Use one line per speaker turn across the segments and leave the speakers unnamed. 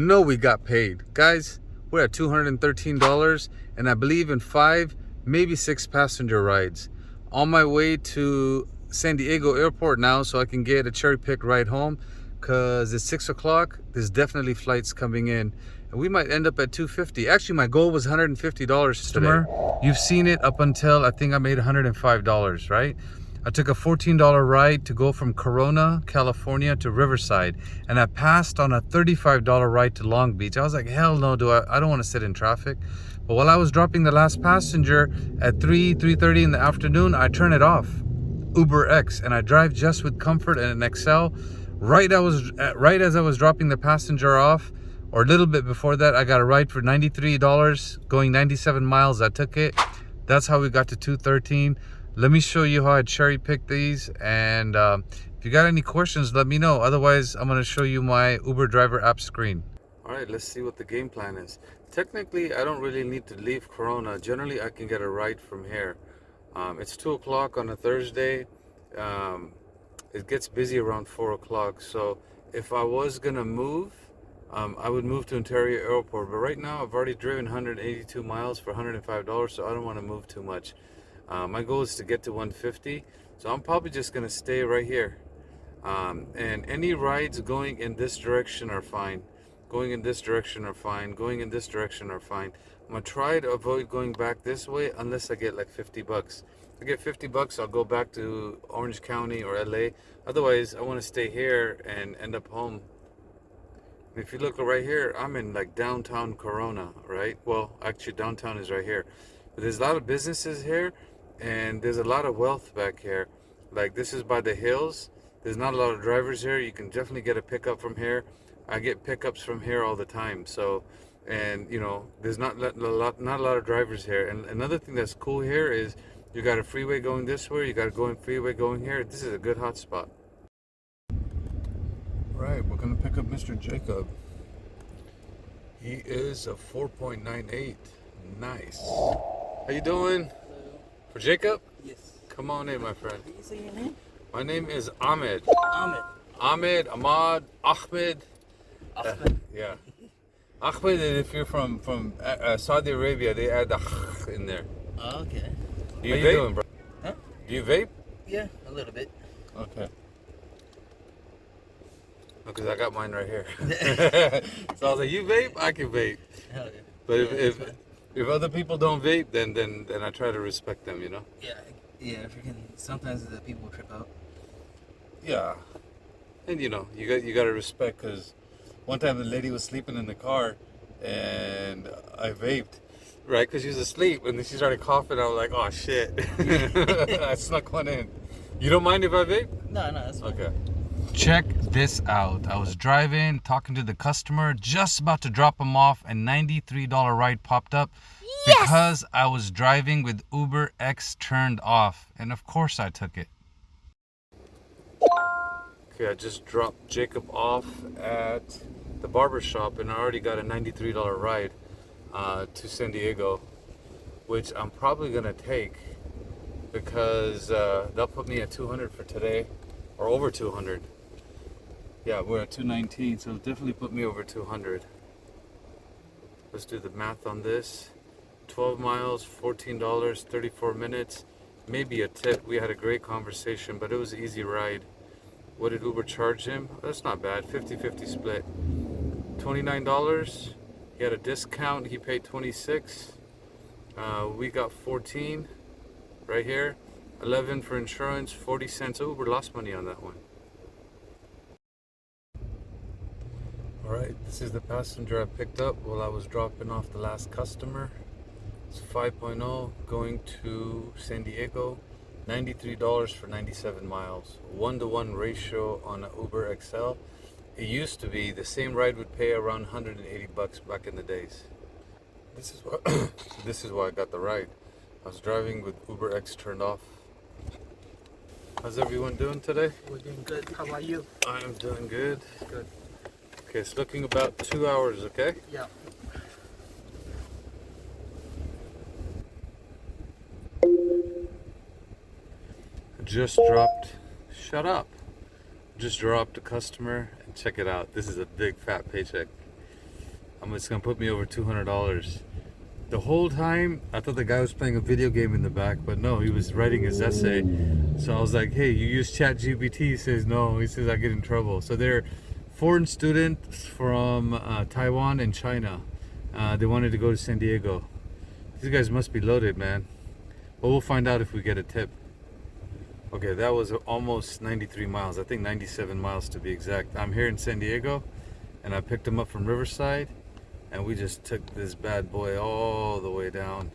No, we got paid. Guys, we're at $213 and I believe in 5, maybe 6 passenger rides. On my way to San Diego airport now so I can get a cherry pick ride home because it's 6 o'clock. There's definitely flights coming in and we might end up at $250. Actually, my goal was $150 today. You've seen it up until I think I made $105, right? I took a $14 ride to go from Corona, California to Riverside, and I passed on a $35 ride to Long Beach. I was like, hell no, I don't want to sit in traffic. But while I was dropping the last passenger at 3:30 in the afternoon, I turn it off, Uber X, and I drive just with comfort and an Excel. Right as I was dropping the passenger off, or a little bit before that, I got a ride for $93 going 97 miles. I took it. That's how we got to 213. Let me show you how I cherry pick these, and if you got any questions, let me know. Otherwise, I'm going to show you my Uber driver app screen. All right, let's see what the game plan is. Technically, I don't really need to leave Corona. Generally, I can get a ride from here. It's 2 o'clock on a Thursday. It gets busy around 4 o'clock. So if I was going to move, I would move to Ontario Airport. But right now, I've already driven 182 miles for $105, so I don't want to move too much. My goal is to get to 150, so I'm probably just going to stay right here. And any rides going in this direction are fine. Going in this direction are fine. Going in this direction are fine. I'm going to try to avoid going back this way unless I get like 50 bucks. If I get 50 bucks, I'll go back to Orange County or LA. Otherwise, I want to stay here and end up home. If you look right here, I'm in like downtown Corona, right? Well, actually downtown is right here. But there's a lot of businesses here. And there's a lot of wealth back here. Like, this is by the hills. There's not a lot of drivers here. You can definitely get a pickup from here. I get pickups from here all the time. So, and you know, there's not a lot of drivers here. And another thing that's cool here is you got a freeway going this way. You got a freeway going here. This is a good hot spot. Right, we're gonna pick up Mr. Jacob. He is a 4.98. Nice. How you doing? For Jacob?
Yes.
Come on in, my friend.
Can you say your name?
My name is Ahmed.
Ahmed.
Ahmed.
Ahmed.
Yeah. Ahmed, and if you're from Saudi Arabia, they add the in there.
Oh, okay.
Do you vape? Doing, bro?
Huh?
Do you vape?
Yeah, a little bit.
Okay. Because I got mine right here. So I was like, you vape? I can vape.
Hell yeah.
But if other people don't vape, then I try to respect them, you know?
Yeah, freaking sometimes the people trip out.
Yeah. And you know, you got to respect, because one time the lady was sleeping in the car and I vaped, right? Because she was asleep, and then she started coughing. I was like, oh shit. I snuck one in. You don't mind if I vape?
No, that's fine.
Okay. Check this out. I was driving, talking to the customer, just about to drop him off, and $93 ride popped up. Yes! Because I was driving with Uber X turned off. And of course I took it. Okay, I just dropped Jacob off at the barber shop, and I already got a $93 ride to San Diego, which I'm probably gonna take because they'll put me at 200 for today, or over 200. Yeah, we're at 219, so it'll definitely put me over 200. Let's do the math on this. 12 miles, $14, 34 minutes, maybe a tip. We had a great conversation, but it was an easy ride. What did Uber charge him? That's not bad, 50-50 split. $29, he had a discount, he paid 26. We got 14 right here. 11 for insurance, 40 cents. Uber lost money on that one. Alright, this is the passenger I picked up while I was dropping off the last customer. It's 5.0 going to San Diego. $93 for 97 miles. 1-to-1 ratio on an Uber XL. It used to be the same ride would pay around 180 bucks back in the days. This is why I got the ride. I was driving with Uber X turned off. How's everyone doing today?
We're doing good. How about you?
I am doing good.
Good.
Okay, it's looking about 2 hours, okay?
Yeah.
Just dropped, shut up. Just dropped a customer, and check it out. This is a big fat paycheck. It's gonna put me over $200. The whole time, I thought the guy was playing a video game in the back, but no, he was writing his essay. So I was like, hey, you use ChatGPT? He says, no. He says, I get in trouble. So they're foreign students from Taiwan and China. They wanted to go to San Diego. These guys must be loaded, man. But we'll find out if we get a tip. Okay, that was almost 93 miles. I think 97 miles to be exact. I'm here in San Diego, and I picked him up from Riverside. And we just took this bad boy all the way down.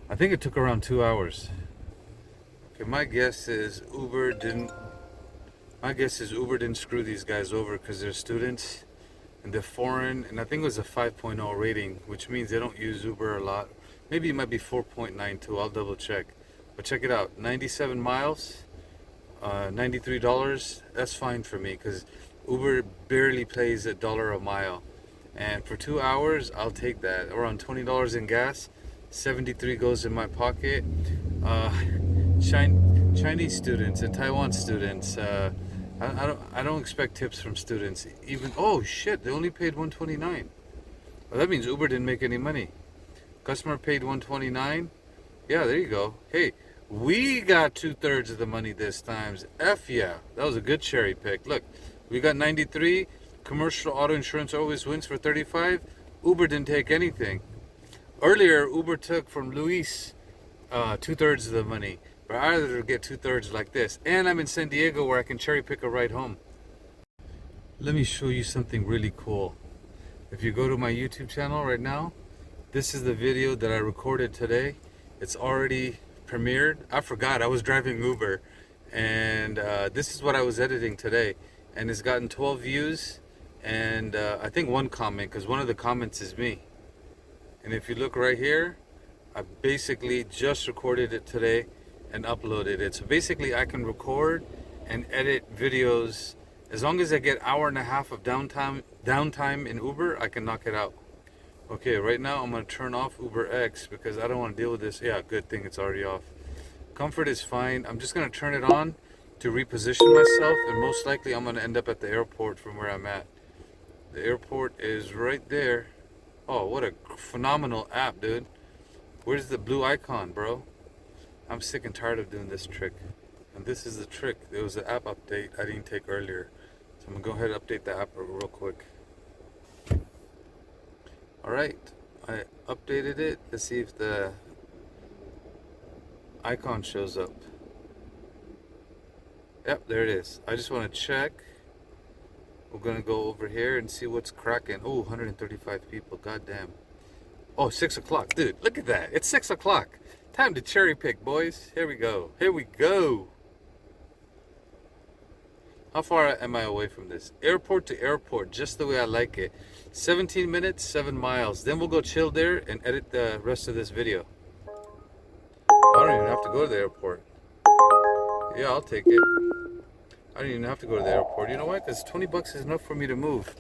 I think it took around 2 hours. Okay, my guess is Uber didn't screw these guys over because they're students and they're foreign, and I think it was a 5.0 rating, which means they don't use Uber a lot. Maybe it might be 4.92. I'll double check. But check it out, 97 miles, $93. That's fine for me because Uber barely pays $1 a mile. And for 2 hours, I'll take that. Around $20 in gas, 73 goes in my pocket. Chinese students and Taiwan students, I don't expect tips from students. Even, oh shit, they only paid $129. Well, that means Uber didn't make any money. Customer paid $129. Yeah, there you go. Hey, we got 2/3 of the money this time. F yeah, that was a good cherry pick. Look, we got 93. Commercial auto insurance always wins for 35. Uber didn't take anything. Earlier, Uber took from Luis 2/3 of the money. But I'd rather get 2/3 like this. And I'm in San Diego where I can cherry pick a ride home. Let me show you something really cool. If you go to my YouTube channel right now, this is the video that I recorded today. It's already premiered. I forgot, I was driving Uber. And this is what I was editing today. And it's gotten 12 views. And I think one comment, because one of the comments is me. And if you look right here, I basically just recorded it today and uploaded it. So basically I can record and edit videos. As long as I get 1.5 hours of downtime in Uber, I can knock it out. Okay, right now I'm going to turn off Uber X because I don't want to deal with this. Yeah, good thing it's already off. Comfort is fine. I'm just going to turn it on to reposition myself, and most likely I'm going to end up at the airport from where I'm at. The airport is right there. Oh, what a phenomenal app, dude. Where's the blue icon, bro? I'm sick and tired of doing this trick. And this is the trick. There was an app update I didn't take earlier. So I'm going to go ahead and update the app real quick. Alright, I updated it. Let's see if the icon shows up. Yep, there it is. I just want to check. We're gonna go over here and see what's cracking. Oh, 135 people, goddamn. Oh, 6 o'clock, dude, look at that. It's 6 o'clock. Time to cherry pick, boys. Here we go, here we go. How far am I away from this? Airport to airport, just the way I like it. 17 minutes, 7 miles. Then we'll go chill there and edit the rest of this video. I don't even have to go to the airport. Yeah, I'll take it. I don't even have to go to the airport. You know why? Because 20 bucks is enough for me to move.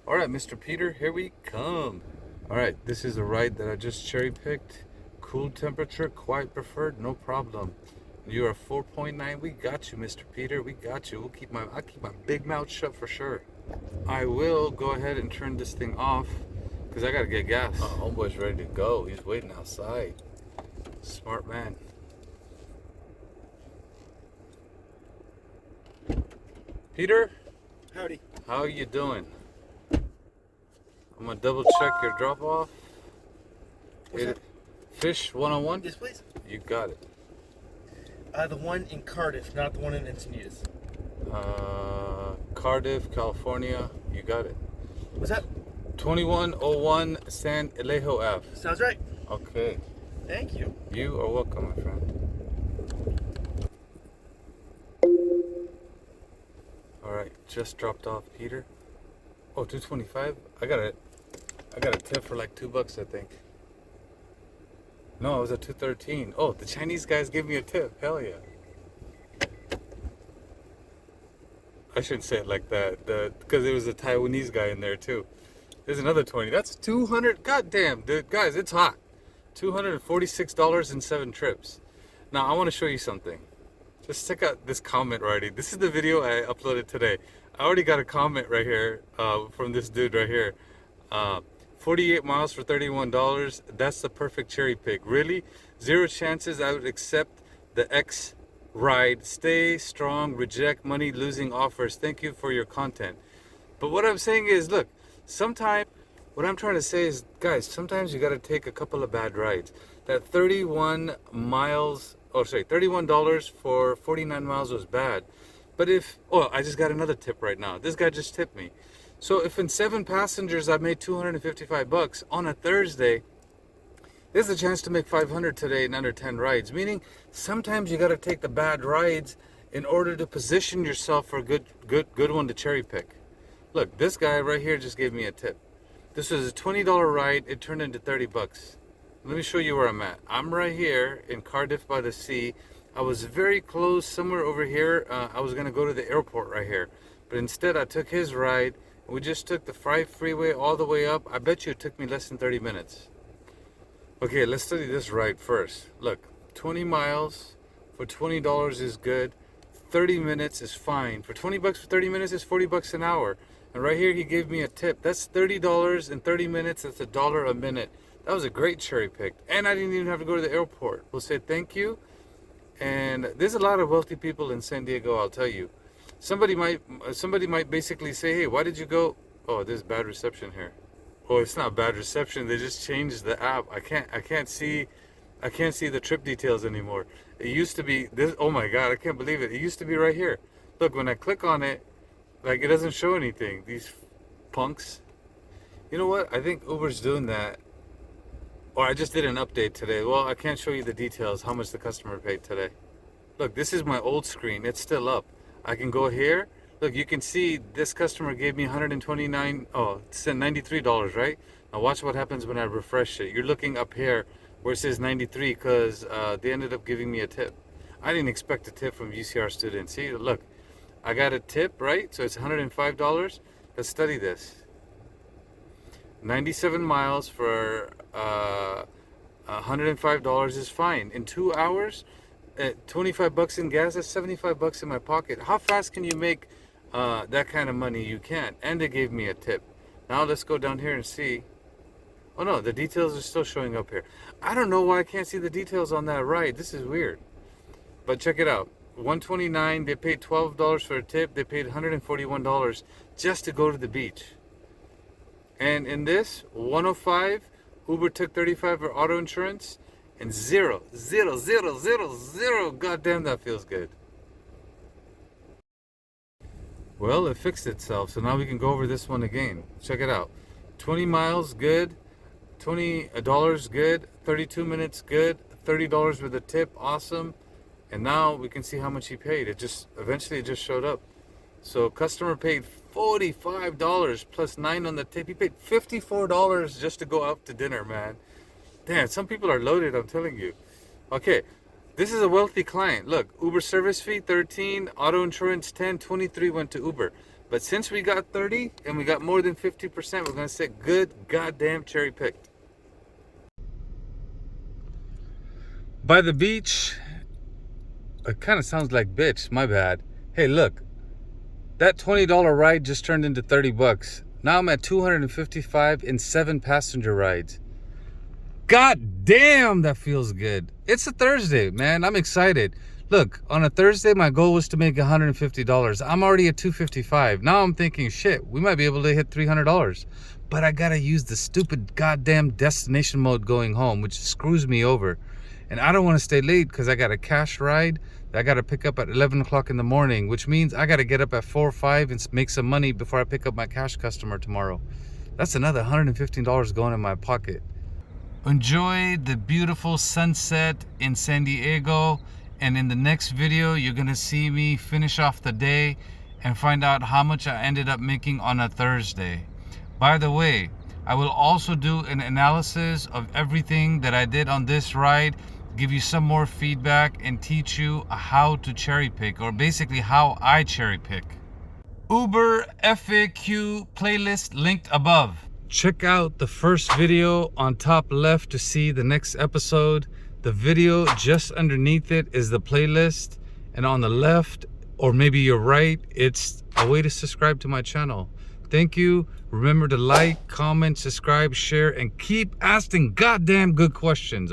All right, Mr. Peter, here we come. All right, this is a ride that I just cherry picked. Cool temperature, quiet preferred, no problem. You are 4.9. We got you, Mr. Peter. We got you. I'll keep my big mouth shut for sure. I will go ahead and turn this thing off because I gotta get gas. Oh, homeboy's ready to go. He's waiting outside. Smart man. Peter?
Howdy.
How are you doing? I'm gonna double check your drop off.
What's that?
Fish 101?
Yes, please.
You got it.
The one in Cardiff, not the one in Encinitas.
Cardiff, California. You got it.
What's that?
2101 San Alejo Ave.
Sounds right.
Okay.
Thank you.
You are welcome, my friend. Alright, just dropped off Peter. Oh, 225? I got a tip for like $2, I think. No, I was at 213. Oh, the Chinese guys gave me a tip. Hell yeah. I shouldn't say it like that. Because there was a Taiwanese guy in there too. There's another 20. That's 200. Goddamn, dude. Guys, it's hot. $246 in 7 trips. Now, I want to show you something. Just check out this comment writing. This is the video I uploaded today. I already got a comment right here from this dude right here. 48 miles for $31. That's the perfect cherry pick. Really? Zero chances I would accept the X ride. Stay strong, reject money losing offers. Thank you for your content. But what I'm saying is, look, sometimes, what I'm trying to say is, guys, sometimes you got to take a couple of bad rides. That 31 miles, oh, sorry, $31 for 49 miles was bad. But if, oh, I just got another tip right now. This guy just tipped me. So if in 7 passengers I made $255 on a Thursday, there's a chance to make 500 today in under 10 rides. Meaning, sometimes you got to take the bad rides in order to position yourself for a good one to cherry pick. Look, this guy right here just gave me a tip. This was a $20 ride. It turned into $30. Let me show you where I'm at. I'm right here in Cardiff by the Sea. I was very close, somewhere over here. I was going to go to the airport right here. But instead, I took his ride. We just took the 5 freeway all the way up. I bet you it took me less than 30 minutes. Okay, let's study this ride first. Look, 20 miles for $20 is good. 30 minutes is fine. For 20 bucks for 30 minutes is 40 bucks an hour. And right here, he gave me a tip. That's $30 in 30 minutes. That's $1 a minute. That was a great cherry pick. And I didn't even have to go to the airport. We'll say thank you. And there's a lot of wealthy people in San Diego, I'll tell you. Somebody might basically say, hey, why did you go? Oh, there's bad reception here. Oh, it's not bad reception. They just changed the app. I can't see the trip details anymore. It used to be this. Oh my God, I can't believe it. It used to be right here. Look, when I click on it, like, it doesn't show anything. These punks. You know what? I think Uber's doing that. Or I just did an update today. Well, I can't show you the details, how much the customer paid today. Look, this is my old screen. It's still up. I can go here. Look, you can see this customer gave me $129. Oh, it said $93, right? Now watch what happens when I refresh it. You're looking up here where it says 93 because they ended up giving me a tip. I didn't expect a tip from UCR students. See, look, I got a tip, right? So it's $105. Let's study this. 97 miles for $105 is fine. In 2 hours, at 25 bucks in gas, that's 75 bucks in my pocket. How fast can you make that kind of money? You can't. And they gave me a tip. Now let's go down here and see. Oh no, the details are still showing up here. I don't know why I can't see the details on that ride. This is weird. But check it out. $129, they paid $12 for a tip. They paid $141 just to go to the beach. And in this, 105, Uber took 35 for auto insurance, and zero. God damn, that feels good. Well, it fixed itself, so now we can go over this one again. Check it out. 20 miles, good. $20 good. 32 minutes, good. $30 with a tip, awesome. And now we can see how much he paid. Eventually it just showed up. So customer paid $45 plus 9 on the tip. He paid $54 just to go out to dinner, man. Damn, some people are loaded, I'm telling you. Okay, this is a wealthy client. Look, Uber service fee 13, auto insurance 10, 23 went to Uber. But since we got 30 and we got more than 50%, we're gonna say good goddamn cherry picked. By the beach, it kind of sounds like bitch, my bad. Hey, look, that $20 ride just turned into 30 bucks. Now I'm at 255 in 7 passenger rides. God damn, that feels good. It's a Thursday, man. I'm excited. Look, on a Thursday, my goal was to make $150. I'm already at 255. Now I'm thinking, shit, we might be able to hit $300. But I gotta use the stupid goddamn destination mode going home, which screws me over. And I don't want to stay late because I got a cash ride that I got to pick up at 11 o'clock in the morning, which means I got to get up at 4 or 5 and make some money before I pick up my cash customer tomorrow. That's another $115 going in my pocket. Enjoy the beautiful sunset in San Diego. And in the next video, you're going to see me finish off the day and find out how much I ended up making on a Thursday. By the way, I will also do an analysis of everything that I did on this ride, give you some more feedback, and teach you how to cherry pick, or basically how I cherry pick. Uber FAQ playlist linked above. Check out the first video on top left to see the next episode. The video just underneath it is the playlist, and on the left, or maybe your right, it's a way to subscribe to my channel. Thank you. Remember to like, comment, subscribe, share, and keep asking goddamn good questions.